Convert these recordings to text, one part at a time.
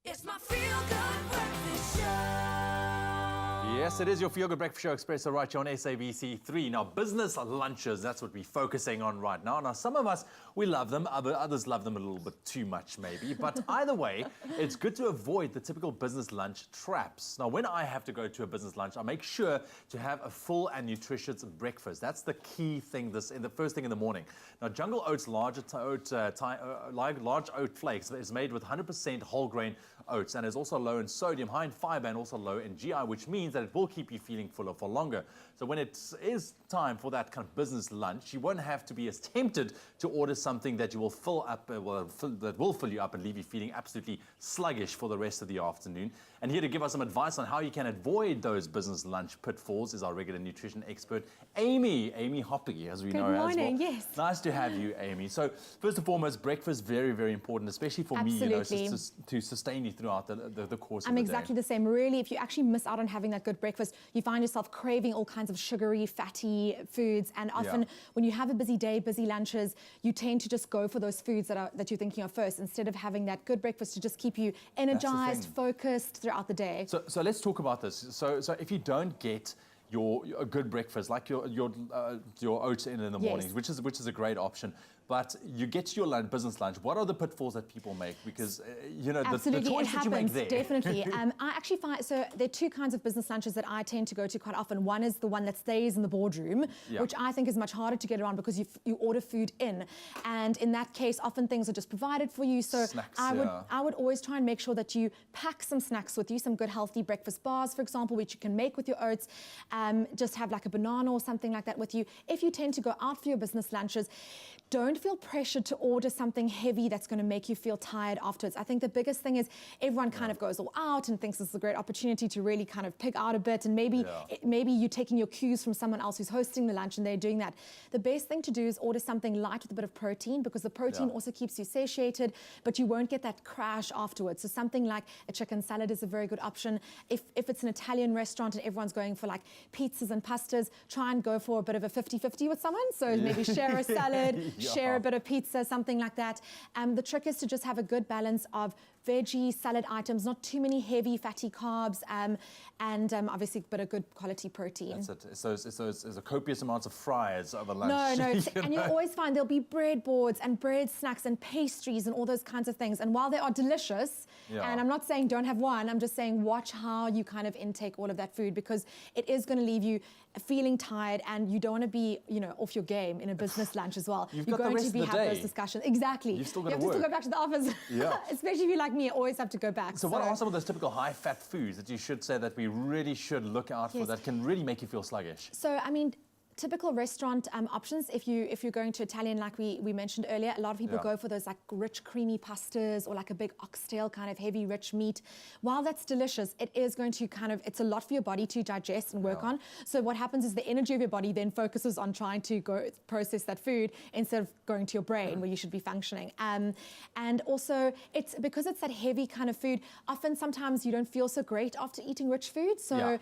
It's my feel-good breakfast show. Yes, it is your Feel Good Breakfast Show, Expresso, right here on SABC3. Now, business lunches, that's what we're focusing on right now. Now, some of us, we love them. Others love them a little bit too much, maybe. But either way, it's good to avoid the typical business lunch traps. Now, when I have to go to a business lunch, I make sure to have a full and nutritious breakfast. That's the key thing, the first thing in the morning. Now, Jungle Oats large oat flakes is made with 100% whole grain oats, and is also low in sodium, high in fiber, and also low in GI, which means that it will keep you feeling fuller for longer. So when it is time for that kind of business lunch, you won't have to be as tempted to order something that you will fill up, that will fill you up and leave you feeling absolutely sluggish for the rest of the afternoon. And here to give us some advice on how you can avoid those business lunch pitfalls is our regular nutrition expert, Amy Hopkins, as we know as well. Good morning, yes. Nice to have you, Amy. So first and foremost, breakfast, very, very important, especially for me, to sustain you throughout the course of the day. I'm exactly the same. Really, if you actually miss out on having that good breakfast, you find yourself craving all kinds of sugary, fatty foods. And often when you have a busy day, busy lunches, you tend to just go for those foods that you're thinking of first, instead of having that good breakfast to just keep you energized, focused throughout the day. So let's talk about this. So if you don't get a good breakfast, like your oats in the mornings, which is a great option, but you get to your business lunch, what are the pitfalls that people make? Because the choice that you make there. Definitely. I actually find, so there are two kinds of business lunches that I tend to go to quite often. One is the one that stays in the boardroom, which I think is much harder to get around because you order food in, and in that case, often things are just provided for you. So snacks, I would always try and make sure that you pack some snacks with you, some good healthy breakfast bars, for example, which you can make with your oats. Just have like a banana or something like that with you. If you tend to go out for your business lunches, don't feel pressured to order something heavy that's going to make you feel tired afterwards. I think the biggest thing is everyone kind of goes all out and thinks this is a great opportunity to really kind of pig out a bit, and maybe you're taking your cues from someone else who's hosting the lunch and they're doing that. The best thing to do is order something light with a bit of protein, because the protein also keeps you satiated, but you won't get that crash afterwards. So something like a chicken salad is a very good option. If it's an Italian restaurant and everyone's going for like pizzas and pastas, try and go for a bit of a 50-50 with someone. So maybe share a salad, share a bit of pizza, something like that. The trick is to just have a good balance of veggie, salad items, not too many heavy fatty carbs, and obviously a bit of good quality protein. That's it. So it's a copious amounts of fries over lunch. No, and you'll always find there'll be bread boards and bread snacks and pastries and all those kinds of things. And while they are delicious, and I'm not saying don't have one, I'm just saying watch how you kind of intake all of that food, because it is going to leave you feeling tired, and you don't want to be, off your game in a business lunch as well. You're going to have those discussions. Exactly. You've still got to still go back to the office. Especially if you're like me, always have to go back. So what are some of those typical high-fat foods that you should say that we really should look out for that can really make you feel sluggish? So, I mean, typical restaurant options, if you're going to Italian, like we mentioned earlier, a lot of people go for those like rich creamy pastas, or like a big oxtail kind of heavy rich meat. While that's delicious, it is going to it's a lot for your body to digest and work on. So what happens is the energy of your body then focuses on trying to go process that food instead of going to your brain where you should be functioning. And also it's because it's that heavy kind of food, often sometimes you don't feel so great after eating rich food. So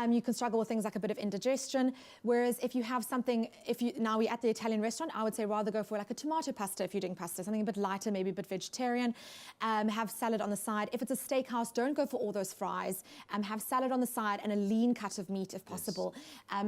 you can struggle with things like a bit of indigestion. Whereas if you have something, now we're at the Italian restaurant, I would say rather go for like a tomato pasta if you're doing pasta, something a bit lighter, maybe a bit vegetarian. Have salad on the side. If it's a steakhouse, don't go for all those fries. Have salad on the side and a lean cut of meat if possible.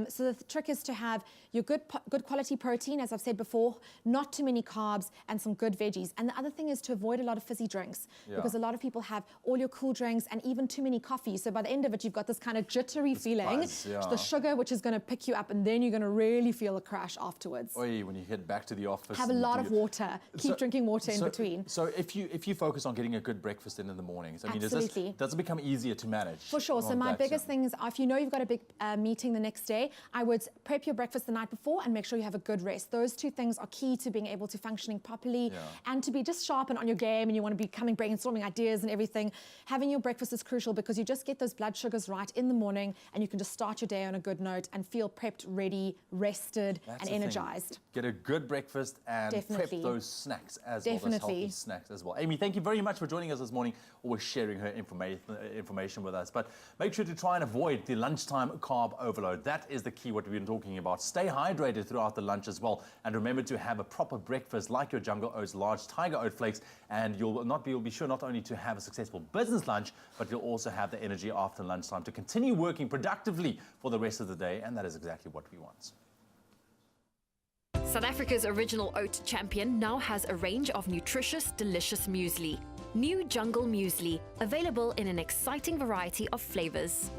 So the trick is to have your good quality protein, as I've said before, not too many carbs, and some good veggies. And the other thing is to avoid a lot of fizzy drinks, because a lot of people have all your cool drinks and even too many coffee. So by the end of it, you've got this kind of jittery feeling, the sugar, which is going to pick you up, and then you're going to really feel a crash afterwards. Oy, when you head back to the office. Have a lot of water. Keep drinking water in between. So if you focus on getting a good breakfast in the mornings, I mean, does it become easier to manage? For sure. So my biggest thing is, if you know you've got a big meeting the next day, I would prep your breakfast the night before and make sure you have a good rest. Those two things are key to being able to functioning properly and to be just sharp and on your game, and you want to be brainstorming ideas and everything. Having your breakfast is crucial, because you just get those blood sugars right in the morning, and you can just start your day on a good note and feel prepped, ready be rested That's and the thing. energized. Get a good breakfast and Definitely. prep those snacks as well, those Definitely. healthy snacks as well. Amy, thank you very much for joining us this morning, always sharing her information with us. But make sure to try and avoid the lunchtime carb overload. That is the key, what we've been talking about. Stay hydrated throughout the lunch as well. And remember to have a proper breakfast like your Jungle Oats large tiger oat flakes. And you'll be sure not only to have a successful business lunch, but you'll also have the energy after lunchtime to continue working productively for the rest of the day. And that is exactly what we want. South Africa's original oat champion now has a range of nutritious, delicious muesli. New Jungle Muesli, available in an exciting variety of flavors.